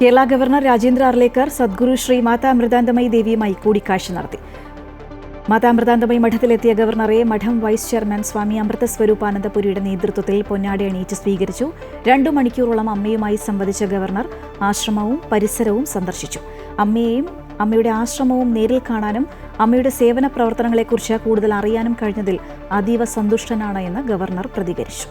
Kerala governor Rajendra Arlekar Sadhguru Shri Mata Amritanandamayi ദേവിയുമായി കൂടിക്കാഴ്ച നടത്തി. മാതാ അമൃതാനന്ദമയി മഠത്തിലെത്തിയ ഗവർണറെ മഠം വൈസ് ചെയർമാൻ സ്വാമി അമൃതസ്വരൂപാനന്ദപുരിയുടെ നേതൃത്വത്തിൽ പൊന്നാട അണിയിച്ച് സ്വീകരിച്ചു. 2 മണിക്കൂറോളം അമ്മയുമായി സംവദിച്ച ഗവർണർ ആശ്രമവും പരിസരവും സന്ദർശിച്ചു. അമ്മയെയും അമ്മയുടെ ആശ്രമവും നേരിൽ കാണാനും അമ്മയുടെ സേവന പ്രവർത്തനങ്ങളെക്കുറിച്ച് കൂടുതൽ അറിയാനും കഴിഞ്ഞതിൽ അതീവ സന്തുഷ്ടനാണ് എന്ന് ഗവർണർ പ്രതികരിച്ചു.